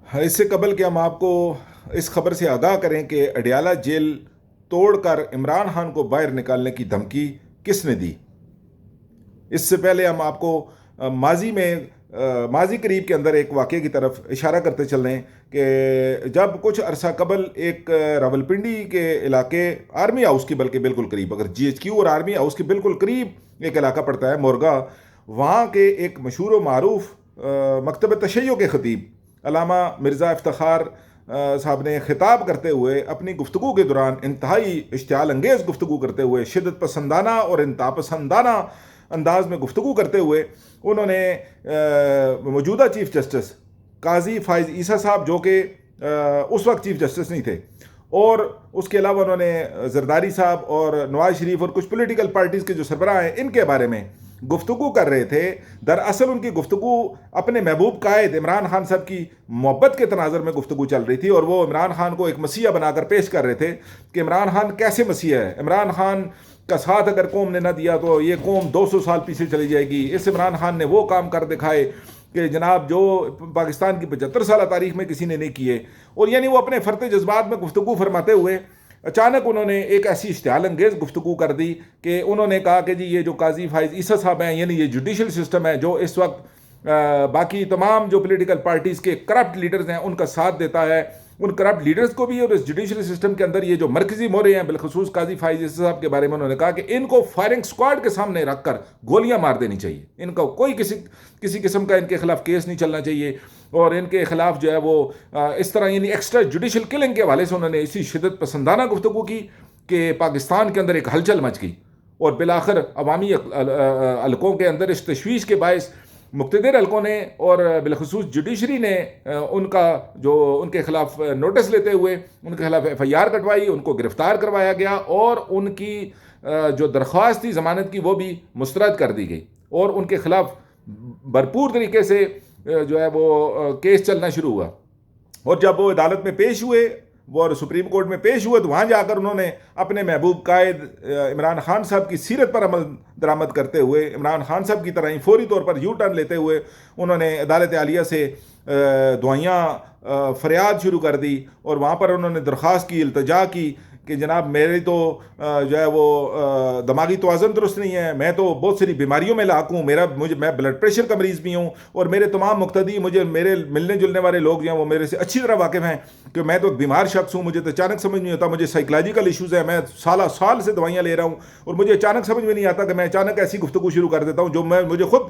اس سے قبل کہ ہم آپ کو اس خبر سے آگاہ کریں کہ اڈیالہ جیل توڑ کر عمران خان کو باہر نکالنے کی دھمکی کس نے دی، اس سے پہلے ہم آپ کو ماضی قریب کے اندر ایک واقعے کی طرف اشارہ کرتے چل رہے ہیں کہ جب کچھ عرصہ قبل ایک راولپنڈی کے علاقے آرمی ہاؤس کی بلکہ بالکل قریب، اگر جی ایچ کیو اور آرمی ہاؤس کے بالکل قریب ایک علاقہ پڑتا ہے مورگا، وہاں کے ایک مشہور و معروف مکتب تشیع کے خطیب علامہ مرزا افتخار صاحب نے خطاب کرتے ہوئے اپنی گفتگو کے دوران انتہائی اشتعال انگیز گفتگو کرتے ہوئے، شدت پسندانہ اور انتہا پسندانہ انداز میں گفتگو کرتے ہوئے انہوں نے موجودہ چیف جسٹس قاضی فائز عیسیٰ صاحب، جو کہ اس وقت چیف جسٹس نہیں تھے، اور اس کے علاوہ انہوں نے زرداری صاحب اور نواز شریف اور کچھ پولیٹیکل پارٹیز کے جو سربراہ ہیں ان کے بارے میں گفتگو کر رہے تھے۔ دراصل ان کی گفتگو اپنے محبوب قائد عمران خان صاحب کی محبت کے تناظر میں گفتگو چل رہی تھی، اور وہ عمران خان کو ایک مسیحا بنا کر پیش کر رہے تھے کہ عمران خان کیسے مسیحا ہے، عمران خان کا ساتھ اگر قوم نے نہ دیا تو یہ قوم 200 سال پیچھے چلی جائے گی، اس عمران خان نے وہ کام کر دکھائے کہ جناب جو پاکستان کی 75 سالہ تاریخ میں کسی نے نہیں کیے۔ اور یعنی وہ اپنے فرط جذبات میں گفتگو فرماتے ہوئے اچانک انہوں نے ایک ایسی اشتعال انگیز گفتگو کر دی کہ انہوں نے کہا کہ جی یہ جو قاضی فائز عیسیٰ صاحب ہیں، یعنی یہ جوڈیشل سسٹم ہے جو اس وقت باقی تمام جو پولیٹیکل پارٹیز کے کرپٹ لیڈرز ہیں ان کا ساتھ دیتا ہے، ان کرپٹ لیڈرز کو بھی اور اس جوڈیشل سسٹم کے اندر یہ جو مرکزی مورے ہیں، بالخصوص قاضی فائز عیسیٰ صاحب کے بارے میں انہوں نے کہا کہ ان کو فائرنگ سکواڈ کے سامنے رکھ کر گولیاں مار دینی چاہیے، ان کا کوئی کسی قسم کا ان کے خلاف کیس نہیں چلنا چاہیے، اور ان کے خلاف جو ہے وہ اس طرح یعنی ایکسٹرا جوڈیشل کلنگ کے حوالے سے انہوں نے اسی شدت پسندانہ گفتگو کی کہ پاکستان کے اندر ایک ہلچل مچ گئی، اور بالآخر عوامی حلقوں کے اندر اس تشویش کے باعث مقتدر حلقوں نے اور بالخصوص جوڈیشری نے ان کا جو ان کے خلاف نوٹس لیتے ہوئے ان کے خلاف ایف آئی آر کٹوائی، ان کو گرفتار کروایا گیا، اور ان کی جو درخواست تھی ضمانت کی وہ بھی مسترد کر دی گئی، اور ان کے خلاف بھرپور طریقے سے جو ہے وہ کیس چلنا شروع ہوا۔ اور جب وہ عدالت میں پیش ہوئے، وہ سپریم کورٹ میں پیش ہوئے، تو وہاں جا کر انہوں نے اپنے محبوب قائد عمران خان صاحب کی سیرت پر عمل درآمد کرتے ہوئے، عمران خان صاحب کی طرح ہی فوری طور پر یو ٹرن لیتے ہوئے انہوں نے عدالت عالیہ سے دعائیاں فریاد شروع کر دی، اور وہاں پر انہوں نے درخواست کی، التجا کی کہ جناب میری تو جو ہے وہ دماغی توازن درست نہیں ہے، میں تو بہت ساری بیماریوں میں لاحق ہوں، میں بلڈ پریشر کا مریض بھی ہوں، اور میرے تمام مقتدی میرے ملنے جلنے والے لوگ جو ہیں وہ میرے سے اچھی طرح واقف ہیں کہ میں تو بیمار شخص ہوں، مجھے تو اچانک سمجھ نہیں ہوتا، مجھے سائیکلوجیکل ایشوز ہیں، میں سال سے دوائیاں لے رہا ہوں، اور مجھے اچانک سمجھ میں نہیں آتا کہ میں اچانک ایسی گفتگو شروع کر دیتا ہوں جو مجھے خود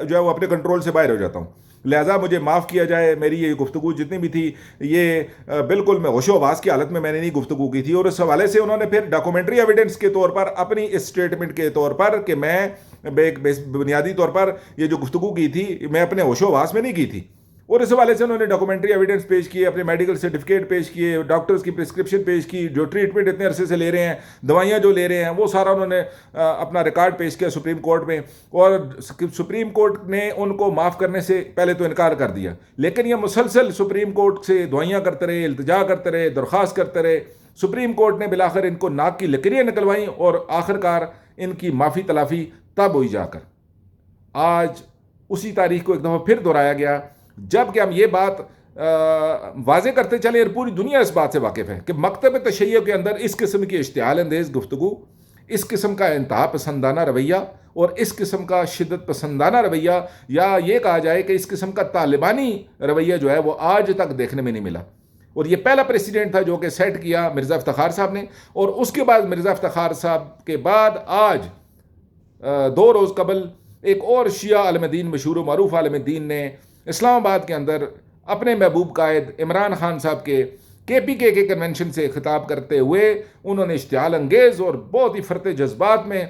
جو ہے وہ اپنے کنٹرول سے باہر ہو جاتا ہوں، لہٰذا مجھے معاف کیا جائے، میری یہ گفتگو جتنی بھی تھی یہ بالکل میں ہوش و حواس کی حالت میں نے نہیں گفتگو کی تھی۔ اور اس حوالے سے انہوں نے پھر ڈاکومنٹری ایویڈنس کے طور پر اپنی اس اسٹیٹمنٹ کے طور پر کہ میں ایک بنیادی طور پر یہ جو گفتگو کی تھی میں اپنے ہوش و حواس میں نہیں کی تھی، اور اس حوالے سے انہوں نے ڈاکومنٹری ایویڈنس پیش کیے، اپنے میڈیکل سرٹیفکیٹ پیش کیے، ڈاکٹرز کی پرسکرپشن پیش کی، جو ٹریٹمنٹ اتنے عرصے سے لے رہے ہیں، دوائیاں جو لے رہے ہیں، وہ سارا انہوں نے اپنا ریکارڈ پیش کیا سپریم کورٹ میں، اور سپریم کورٹ نے ان کو معاف کرنے سے پہلے تو انکار کر دیا، لیکن یہ مسلسل سپریم کورٹ سے دعائیاں کرتے رہے، التجا کرتے رہے، درخواست کرتے رہے، سپریم کورٹ نے بالآخر ان کو ناک کی لکیریں نکلوائیں، اور آخرکار ان کی معافی تلافی تب ہوئی جا کر آج اسی تاریخ کو ایک دفعہ پھر دہرایا گیا، جب کہ ہم یہ بات واضح کرتے چلیں، اور پوری دنیا اس بات سے واقف ہے کہ مکتب تشیع کے اندر اس قسم کی اشتعال انگیز گفتگو، اس قسم کا انتہا پسندانہ رویہ اور اس قسم کا شدت پسندانہ رویہ، یا یہ کہا جائے کہ اس قسم کا طالبانی رویہ جو ہے وہ آج تک دیکھنے میں نہیں ملا، اور یہ پہلا پریسیڈنٹ تھا جو کہ سیٹ کیا مرزا افتخار صاحب نے، اور اس کے بعد مرزا افتخار صاحب کے بعد آج 2 روز قبل ایک اور شیعہ عالم دین، مشہور و معروف عالم دین نے اسلام آباد کے اندر اپنے محبوب قائد عمران خان صاحب کے پی کے کنونشن سے خطاب کرتے ہوئے انہوں نے اشتعال انگیز اور بہت ہی فرط جذبات میں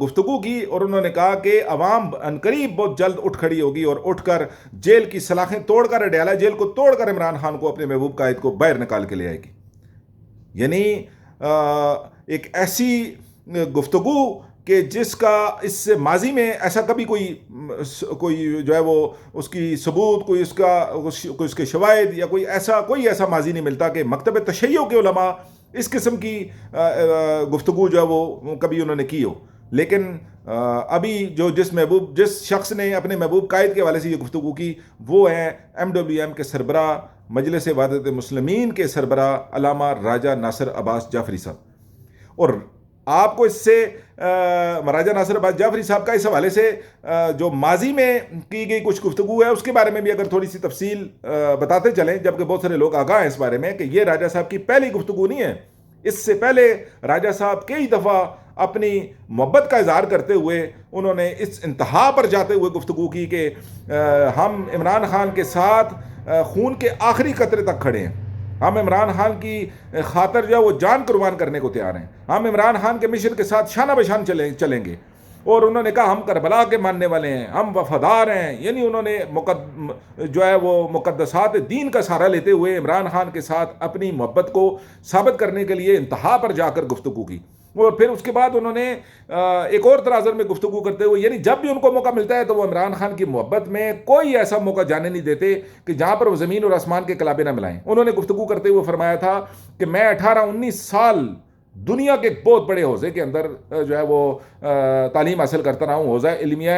گفتگو کی، اور انہوں نے کہا کہ عوام عنقریب بہت جلد اٹھ کھڑی ہوگی اور اٹھ کر جیل کی سلاخیں توڑ کر، اڈیالہ جیل کو توڑ کر عمران خان کو اپنے محبوب قائد کو باہر نکال کے لے آئے گی۔ یعنی ایک ایسی گفتگو کہ جس کا اس سے ماضی میں ایسا کبھی کوئی جو ہے وہ اس کی ثبوت، کوئی اس کے شواہد یا کوئی ایسا ماضی نہیں ملتا کہ مکتب تشیع کے علماء اس قسم کی گفتگو جو ہے وہ کبھی انہوں نے کی ہو۔ لیکن ابھی جس شخص نے اپنے محبوب قائد کے حوالے سے یہ گفتگو کی وہ ہیں MWM کے سربراہ، مجلس وحدت مسلمین کے سربراہ علامہ راجہ ناصر عباس جعفری صاحب۔ اور آپ کو اس سے راجہ ناصر عباس جعفری صاحب کا اس حوالے سے جو ماضی میں کی گئی کچھ گفتگو ہے اس کے بارے میں بھی اگر تھوڑی سی تفصیل بتاتے چلیں، جبکہ بہت سارے لوگ آگاہ ہیں اس بارے میں کہ یہ راجہ صاحب کی پہلی گفتگو نہیں ہے۔ اس سے پہلے راجہ صاحب کئی دفعہ اپنی محبت کا اظہار کرتے ہوئے انہوں نے اس انتہا پر جاتے ہوئے گفتگو کی کہ ہم عمران خان کے ساتھ خون کے آخری قطرے تک کھڑے ہیں، ہم عمران خان کی خاطر جو وہ جان قربان کرنے کو تیار ہیں، ہم عمران خان کے مشن کے ساتھ شانہ بشان چلیں گے۔ اور انہوں نے کہا ہم کربلا کے ماننے والے ہیں، ہم وفادار ہیں، یعنی انہوں نے جو ہے وہ مقدسات دین کا سہارا لیتے ہوئے عمران خان کے ساتھ اپنی محبت کو ثابت کرنے کے لیے انتہا پر جا کر گفتگو کی۔ اور پھر اس کے بعد انہوں نے ایک اور تناظر میں گفتگو کرتے ہوئے، یعنی جب بھی ان کو موقع ملتا ہے تو وہ عمران خان کی محبت میں کوئی ایسا موقع جانے نہیں دیتے کہ جہاں پر وہ زمین اور آسمان کے کلابے نہ ملائیں۔ انہوں نے گفتگو کرتے ہوئے فرمایا تھا کہ میں 18-19 سال دنیا کے ایک بہت بڑے حوزے کے اندر جو ہے وہ تعلیم حاصل کرتا رہا ہوں، حوزہ علمیہ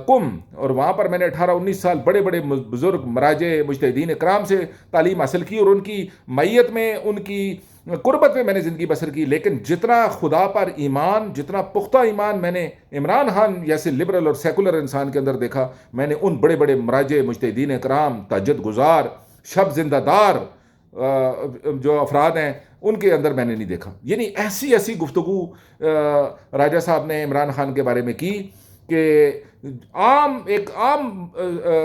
کم، اور وہاں پر میں نے 18-19 سال بڑے بڑے بزرگ مراجع مجتہدین اکرام سے تعلیم حاصل کی اور ان کی معیت میں، ان کی قربت میں نے زندگی بسر کی۔ لیکن جتنا خدا پر ایمان، جتنا پختہ ایمان میں نے عمران خان جیسے لبرل اور سیکولر انسان کے اندر دیکھا، میں نے ان بڑے بڑے مراجع مجتہدین اکرام، تہجد گزار، شب زندہ دار جو افراد ہیں ان کے اندر میں نے نہیں دیکھا۔ یعنی ایسی گفتگو راجہ صاحب نے عمران خان کے بارے میں کی کہ ایک عام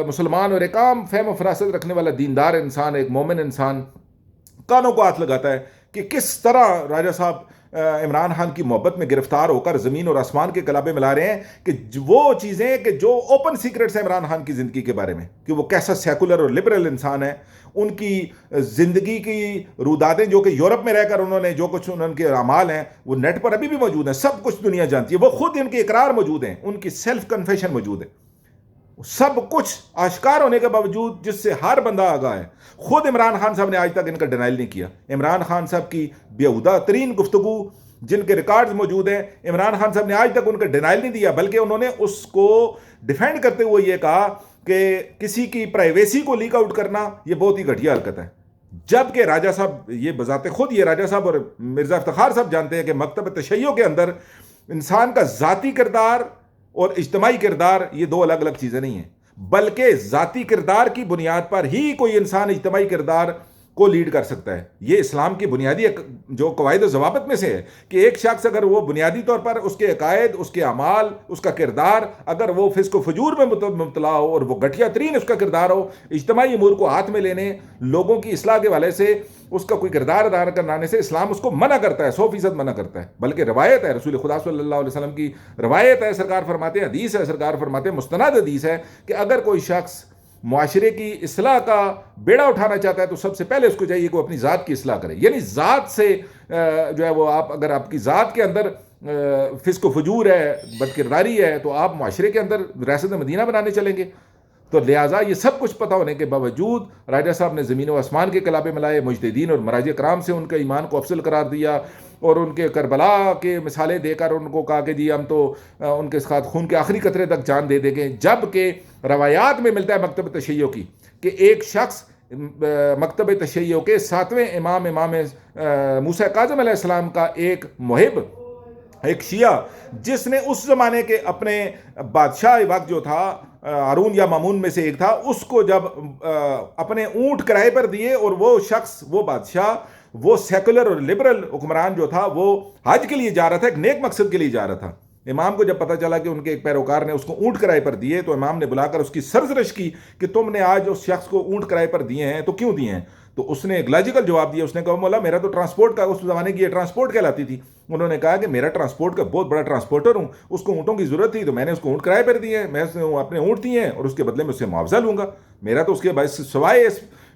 مسلمان اور ایک عام فہم و فراست رکھنے والا دیندار انسان، ایک مومن انسان کانوں کو ہاتھ لگاتا ہے کہ کس طرح راجہ صاحب عمران خان کی محبت میں گرفتار ہو کر زمین اور آسمان کے کلابے ملا رہے ہیں کہ وہ چیزیں کہ جو اوپن سیکرٹس ہیں عمران خان کی زندگی کے بارے میں، کہ وہ کیسا سیکولر اور لبرل انسان ہے، ان کی زندگی کی روداتیں جو کہ یورپ میں رہ کر انہوں نے جو کچھ ان کے اعمال ہیں وہ نیٹ پر ابھی بھی موجود ہیں، سب کچھ دنیا جانتی ہے، وہ خود ان کے اقرار موجود ہیں، ان کی سیلف کنفیشن موجود ہے، سب کچھ آشکار ہونے کے باوجود جس سے ہر بندہ آگاہ ہے۔ خود عمران خان صاحب نے آج تک ان کا ڈینائل نہیں کیا۔ عمران خان صاحب کی بیہودہ ترین گفتگو جن کے ریکارڈز موجود ہیں، عمران خان صاحب نے آج تک ان کا ڈینائل نہیں دیا، بلکہ انہوں نے اس کو ڈیفینڈ کرتے ہوئے یہ کہا کہ کسی کی پرائیویسی کو لیک آؤٹ کرنا یہ بہت ہی گھٹیا حرکت ہے۔ جبکہ راجہ صاحب یہ بذات خود، یہ راجہ صاحب اور مرزا افتخار صاحب جانتے ہیں کہ مکتب تشیع کے اندر انسان کا ذاتی کردار اور اجتماعی کردار یہ دو الگ الگ چیزیں نہیں ہیں، بلکہ ذاتی کردار کی بنیاد پر ہی کوئی انسان اجتماعی کردار کو لیڈ کر سکتا ہے۔ یہ اسلام کی بنیادی جو قواعد و ضوابط میں سے ہے کہ ایک شخص اگر وہ بنیادی طور پر اس کے عقائد، اس کے اعمال، اس کا کردار اگر وہ فسق و فجور میں مبتلا ہو اور وہ گھٹیا ترین اس کا کردار ہو، اجتماعی امور کو ہاتھ میں لینے، لوگوں کی اصلاح کے حوالے سے اس کا کوئی کردار ادا کرنے سے اسلام اس کو منع کرتا ہے، 100% منع کرتا ہے۔ بلکہ روایت ہے، رسول خدا صلی اللہ علیہ وسلم کی روایت ہے، سرکار فرماتے ہیں، حدیث ہے، سرکار فرماتے ہیں، مستند حدیث ہے کہ اگر کوئی شخص معاشرے کی اصلاح کا بیڑا اٹھانا چاہتا ہے تو سب سے پہلے اس کو چاہیے کہ وہ اپنی ذات کی اصلاح کرے، یعنی ذات سے جو ہے وہ اگر آپ کی ذات کے اندر فسق و فجور ہے، بدکرداری ہے، تو آپ معاشرے کے اندر ریاست مدینہ بنانے چلیں گے۔ تو لہٰذا یہ سب کچھ پتہ ہونے کے باوجود راجہ صاحب نے زمین و آسمان کے کلابے ملائے، مجتہدین اور مراجع کرام سے ان کے ایمان کو افضل قرار دیا اور ان کے کربلا کے مثالیں دے کر ان کو کہا کہ جی ہم تو ان کے ساتھ خون کے آخری قطرے تک جان دے دیں گے۔ جبکہ روایات میں ملتا ہے مکتب تشیع کی کہ ایک شخص مکتب تشیع کے 7ویں امام موسیٰ کاظم علیہ السلام کا ایک محب، ایک شیعہ، جس نے اس زمانے کے اپنے بادشاہ وقت جو تھا ہارون یا مامون میں سے ایک تھا، اس کو جب اپنے اونٹ کرائے پر دیے اور وہ شخص، وہ بادشاہ، وہ سیکولر اور لبرل حکمران جو تھا، وہ حج کے لیے جا رہا تھا، ایک نیک مقصد کے لیے جا رہا تھا۔ امام کو جب پتہ چلا کہ ان کے ایک پیروکار نے اس کو اونٹ کرائے پر دیے تو امام نے بلا کر اس کی سرزنش کی کہ تم نے آج اس شخص کو اونٹ کرائے پر دیے ہیں تو کیوں دیے ہیں؟ تو اس نے ایک لاجیکل جواب دیا، اس نے کہا مولا میرا تو ٹرانسپورٹ کا، اس زمانے کی یہ ٹرانسپورٹ کہلاتی تھی، انہوں نے کہا کہ میرا ٹرانسپورٹ کا بہت بڑا ٹرانسپورٹر ہوں، اس کو اونٹوں کی ضرورت تھی تو میں نے اس کو اونٹ کرائے پر دیے ہیں، میں اپنے اونٹ دیے ہیں اور اس کے بدلے میں اس سے معاوضہ لوں گا، میرا تو اس کے باعث سوائے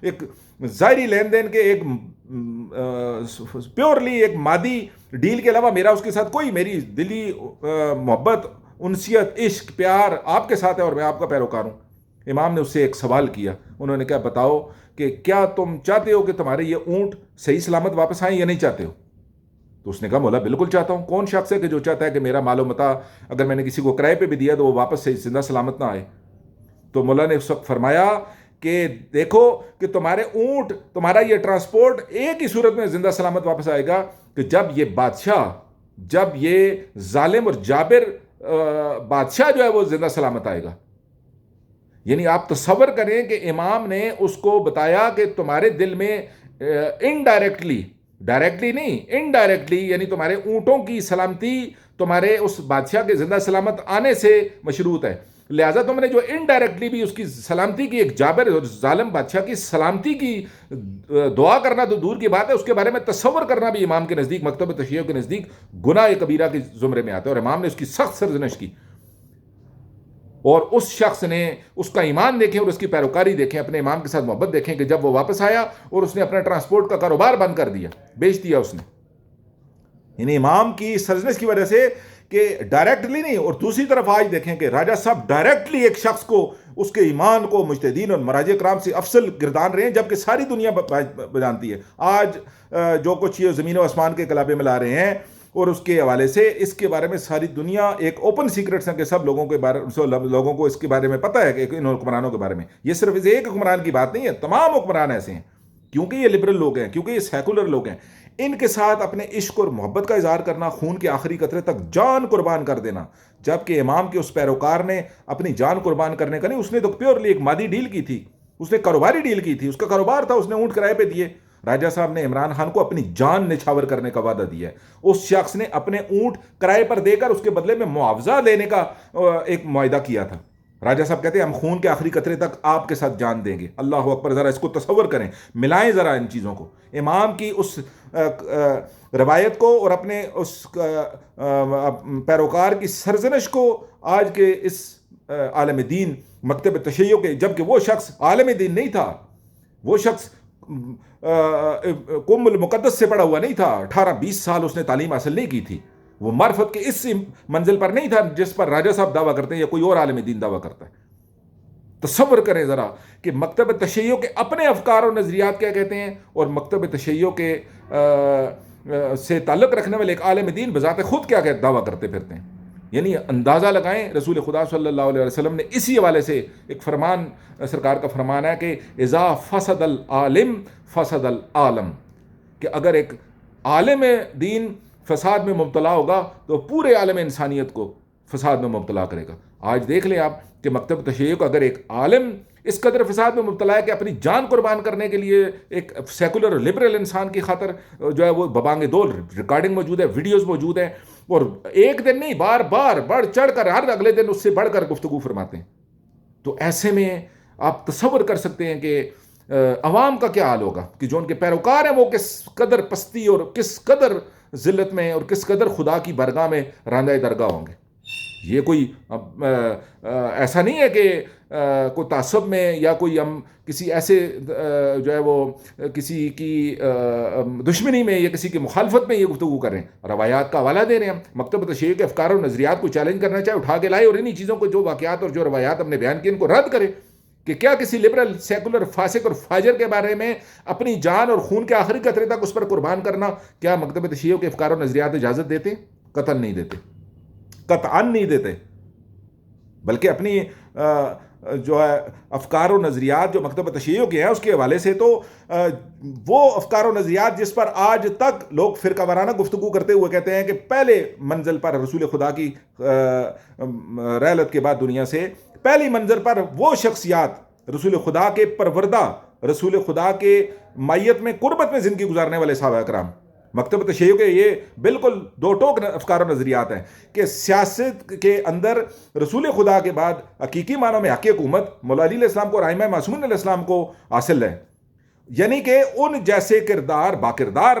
ایک ظاہری لین دین کے، ایک پیورلی ایک مادی ڈیل کے علاوہ میرا اس کے ساتھ کوئی میری دلی محبت، انسیت، عشق، پیار آپ کے ساتھ ہے اور میں آپ کا پیروکار ہوں۔ امام نے اس سے ایک سوال کیا، انہوں نے کہا بتاؤ کہ کیا تم چاہتے ہو کہ تمہارے یہ اونٹ صحیح سلامت واپس آئیں یا نہیں چاہتے ہو؟ تو اس نے کہا مولا بالکل چاہتا ہوں. کون شخص ہے کہ جو چاہتا ہے کہ میرا مال و متاع اگر میں نے کسی کو کرائے پہ بھی دیا تو وہ واپس سے زندہ سلامت نہ آئے؟ تو مولا نے اس وقت فرمایا کہ دیکھو کہ تمہارے اونٹ، تمہارا یہ ٹرانسپورٹ ایک ہی صورت میں زندہ سلامت واپس آئے گا کہ جب یہ بادشاہ، جب یہ ظالم اور جابر بادشاہ جو ہے وہ زندہ سلامت آئے گا. یعنی آپ تصور کریں کہ امام نے اس کو بتایا کہ تمہارے دل میں انڈائریکٹلی، ڈائریکٹلی نہیں، انڈائریکٹلی، یعنی تمہارے اونٹوں کی سلامتی تمہارے اس بادشاہ کے زندہ سلامت آنے سے مشروط ہے، لہٰذا تم نے جو انڈائریکٹلی بھی اس کی سلامتی کی، ایک جابر اور ظالم بادشاہ کی سلامتی کی دعا کرنا تو دور کی بات ہے، اس کے بارے میں تصور کرنا بھی امام کے نزدیک، مکتب تشیع کے نزدیک گناہ کبیرہ کے زمرے میں آتا ہے. اور امام نے اس کی سخت سرزنش کی. اور اس شخص نے اس کا ایمان دیکھیں اور اس کی پیروکاری دیکھیں، اپنے امام کے ساتھ محبت دیکھیں کہ جب وہ واپس آیا اور اس نے اپنا ٹرانسپورٹ کا کاروبار بند کر دیا، بیچ دیا اس نے. یعنی امام کی سرزنش کی وجہ سے کہ ڈائریکٹلی نہیں. اور دوسری طرف آج دیکھیں کہ راجہ صاحب ڈائریکٹلی ایک شخص کو، اس کے ایمان کو مجتہدین اور مراجع کرام سے افضل گردان رہے ہیں، جبکہ ساری دنیا جانتی ہے. آج جو کچھ یہ زمین و آسمان کے کلابے میں لا رہے ہیں اور اس کے حوالے سے اس کے بارے میں ساری دنیا ایک اوپن سیکرٹس ہیں کہ سب لوگوں کو اس کے بارے میں پتہ ہے کہ ان حکمرانوں کے بارے میں. یہ صرف ایک حکمران کی بات نہیں ہے، تمام حکمران ایسے ہیں، کیونکہ یہ لبرل لوگ ہیں، کیونکہ یہ سیکولر لوگ ہیں. ان کے ساتھ اپنے عشق اور محبت کا اظہار کرنا، خون کے آخری قطرے تک جان قربان کر دینا، جبکہ امام کے اس پیروکار نے اپنی جان قربان کرنے کا نہیں، اس نے تو پیورلی ایک مادی ڈیل کی تھی، اس نے کاروباری ڈیل کی تھی، اس کا کاروبار تھا، اس نے اونٹ کرائے پہ دیے. راجہ صاحب نے عمران خان کو اپنی جان نچھاور کرنے کا وعدہ دیا ہے. اس شخص نے اپنے اونٹ کرائے پر دے کر اس کے بدلے میں معاوضہ لینے کا ایک معاہدہ کیا تھا. راجہ صاحب کہتے ہیں ہم خون کے آخری قطرے تک آپ کے ساتھ جان دیں گے. اللہ اکبر. ذرا اس کو تصور کریں، ملائیں ذرا ان چیزوں کو، امام کی اس روایت کو اور اپنے اس پیروکار کی سرزنش کو آج کے اس عالم دین مکتب تشیع کے، جبکہ وہ شخص عالم دین نہیں تھا، وہ شخص قم المقدس سے پڑھا ہوا نہیں تھا، 18-20 سال اس نے تعلیم حاصل نہیں کی تھی، وہ معرفت کے اس منزل پر نہیں تھا جس پر راجہ صاحب دعویٰ کرتے ہیں یا کوئی اور عالم دین دعویٰ کرتا ہے. تصور کریں ذرا کہ مکتب تشیع کے اپنے افکار و نظریات کیا کہتے ہیں، اور مکتب تشیع کے سے تعلق رکھنے والے ایک عالم دین بذات خود کیا دعویٰ کرتے پھرتے ہیں. یعنی اندازہ لگائیں، رسول خدا صلی اللہ علیہ وسلم نے اسی حوالے سے ایک فرمان، سرکار کا فرمان ہے کہ اذا فسد العالم فسد العالم، کہ اگر ایک عالم دین فساد میں مبتلا ہوگا تو پورے عالم انسانیت کو فساد میں مبتلا کرے گا. آج دیکھ لیں آپ کہ مکتب تشیع کو اگر ایک عالم اس قدر فساد میں مبتلا ہے کہ اپنی جان قربان کرنے کے لیے ایک سیکولر اور لبرل انسان کی خاطر جو ہے وہ ببانگ دول ریکارڈنگ موجود ہے، ویڈیوز موجود ہیں، اور ایک دن نہیں بار بار بڑھ چڑھ کر ہر اگلے دن اس سے بڑھ کر گفتگو فرماتے ہیں. تو ایسے میں آپ تصور کر سکتے ہیں کہ عوام کا کیا حال ہوگا کہ جو ان کے پیروکار ہیں وہ کس قدر پستی اور کس قدر ذلت میں اور کس قدر خدا کی بارگاہ میں راندہ درگاہ ہوں گے. یہ کوئی ایسا نہیں ہے کہ کوئی تعصب میں یا کوئی ہم کسی ایسے جو ہے وہ کسی کی دشمنی میں یا کسی کی مخالفت میں یہ گفتگو کر رہے ہیں، روایات کا حوالہ دے رہے ہیں. ہم مکتب تشیع کے افکار و نظریات کو چیلنج کرنا چاہے اٹھا کے لائے اور انہی چیزوں کو، جو واقعات اور جو روایات ہم نے بیان کی، ان کو رد کرے کہ کیا کسی لبرل سیکولر فاسق اور فاجر کے بارے میں اپنی جان اور خون کے آخری قطرے تک اس پر قربان کرنا کیا مکتب تشیع کے افکار و نظریات اجازت دیتے؟ قطعاً نہیں دیتے، قطعاً نہیں دیتے. بلکہ اپنی جو ہے افکار و نظریات جو مکتب تشیع کے ہیں اس کے حوالے سے تو وہ افکار و نظریات جس پر آج تک لوگ فرقہ وارانہ گفتگو کرتے ہوئے کہتے ہیں کہ پہلے منزل پر رسول خدا کی رحلت کے بعد دنیا سے پہلی منزل پر وہ شخصیات رسول خدا کے پروردہ، رسول خدا کے مائیت میں قربت میں زندگی گزارنے والے صحابہ کرام، مکتب تشیع کے یہ بالکل دو ٹوک افکار و نظریات ہیں کہ سیاست کے اندر رسول خدا کے بعد حقیقی معنوں میں حق حکومت مولا علی علیہ السلام کو اور ائمہ معصومین علیہ السلام کو حاصل ہے. یعنی کہ ان جیسے کردار، باکردار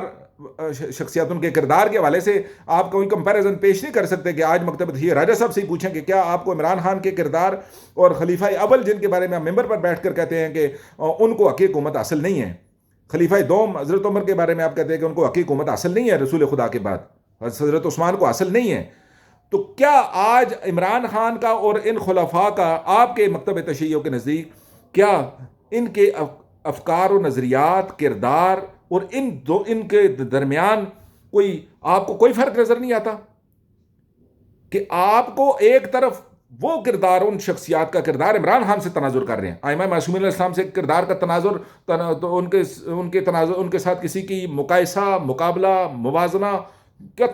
شخصیات، ان کے کردار کے حوالے سے آپ کوئی کمپیریزن پیش نہیں کر سکتے کہ آج مکتب تشیع راجہ صاحب سے ہی پوچھیں کہ کیا آپ کو عمران خان کے کردار اور خلیفہ اول جن کے بارے میں آپ ممبر پر بیٹھ کر کہتے ہیں کہ ان کو حق حکومت حاصل نہیں ہے، خلیفہ دوم حضرت عمر کے بارے میں آپ کہتے ہیں کہ ان کو حق حکومت حاصل نہیں ہے رسول خدا کے بعد، حضرت عثمان کو حاصل نہیں ہے، تو کیا آج عمران خان کا اور ان خلفاء کا آپ کے مکتب تشیع کے نزدیک کیا ان کے افکار و نظریات، کردار اور ان کے درمیان آپ کو کوئی فرق نظر نہیں آتا کہ آپ کو ایک طرف وہ کردار، ان شخصیات کا کردار عمران خان سے تناظر کر رہے ہیں، ائمہ معصومین علیہ السلام سے کردار کا تناظر، تو ان کے تناظر، ان کے ساتھ کسی کی مقایسہ، مقابلہ، موازنہ کیا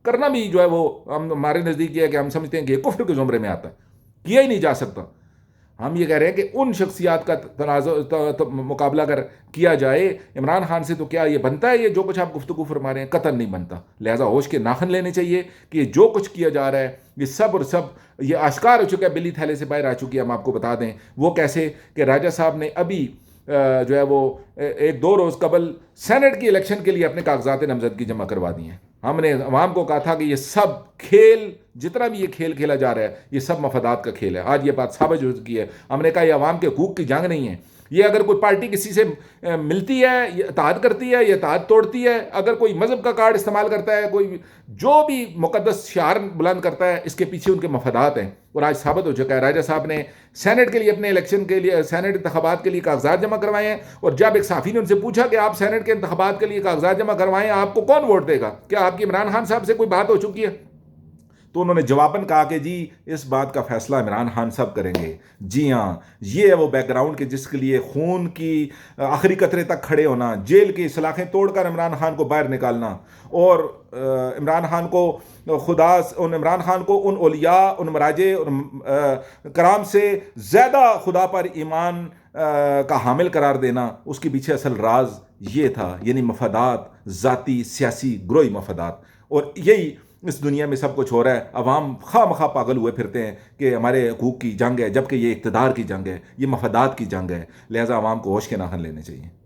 کرنا بھی جو ہے وہ ہمارے نزدیک یہ ہے کہ ہم سمجھتے ہیں کہ یہ کفر کے زمرے میں آتا ہے، کیا ہی نہیں جا سکتا۔ ہم یہ کہہ رہے ہیں کہ ان شخصیات کا تناظر مقابلہ اگر کیا جائے عمران خان سے، تو کیا یہ بنتا ہے؟ یہ جو کچھ آپ گفتگو فرما رہے ہیں قطعاً نہیں بنتا۔ لہٰذا ہوش کے ناخن لینے چاہیے کہ یہ جو کچھ کیا جا رہا ہے یہ سب اور سب یہ آشکار ہو چکا ہے، بلی تھیلے سے باہر آ چکی ہے۔ ہم آپ کو بتا دیں وہ کیسے کہ راجہ صاحب نے ابھی جو ہے وہ ایک دو روز قبل سینٹ کی الیکشن کے لیے اپنے کاغذات نامزدگی جمع کروا دی ہیں۔ ہم نے عوام کو کہا تھا کہ یہ سب کھیل، جتنا بھی یہ کھیل کھیلا جا رہا ہے یہ سب مفادات کا کھیل ہے۔ آج یہ بات ثابت ہو چکی ہے۔ ہم نے کہا یہ عوام کے حقوق کی جنگ نہیں ہے، یہ اگر کوئی پارٹی کسی سے ملتی ہے، یہ اتحاد کرتی ہے، یہ اتحاد توڑتی ہے، اگر کوئی مذہب کا کارڈ استعمال کرتا ہے، کوئی جو بھی مقدس شعار بلند کرتا ہے، اس کے پیچھے ان کے مفادات ہیں۔ اور آج ثابت ہو چکا ہے۔ راجہ صاحب نے سینٹ کے لیے، اپنے الیکشن کے لیے، سینٹ انتخابات کے لیے کاغذات جمع کروائے ہیں، اور جب ایک صحافی نے ان سے پوچھا کہ آپ سینٹ کے انتخابات کے لیے کاغذات جمع کروائیں، آپ کو کون ووٹ دے گا؟ کیا آپ کی عمران خان صاحب سے کوئی بات ہو چکی ہے؟ تو انہوں نے جواباً کہا کہ جی اس بات کا فیصلہ عمران خان صاحب کریں گے۔ جی ہاں، یہ ہے وہ بیک گراؤنڈ کہ جس کے لیے خون کی آخری قطرے تک کھڑے ہونا، جیل کی سلاخیں توڑ کر عمران خان کو باہر نکالنا، اور عمران خان کو عمران خان کو ان اولیاء، ان مراجع اور کرام سے زیادہ خدا پر ایمان کا حامل قرار دینا، اس کے پیچھے اصل راز یہ تھا، یعنی مفادات، ذاتی سیاسی گروہی مفادات۔ اور یہی اس دنیا میں سب کچھ ہو رہا ہے۔ عوام خواہ مخواہ پاگل ہوئے پھرتے ہیں کہ ہمارے حقوق کی جنگ ہے، جبکہ یہ اقتدار کی جنگ ہے، یہ مفادات کی جنگ ہے۔ لہٰذا عوام کو ہوش کے ناخن لینے چاہیے۔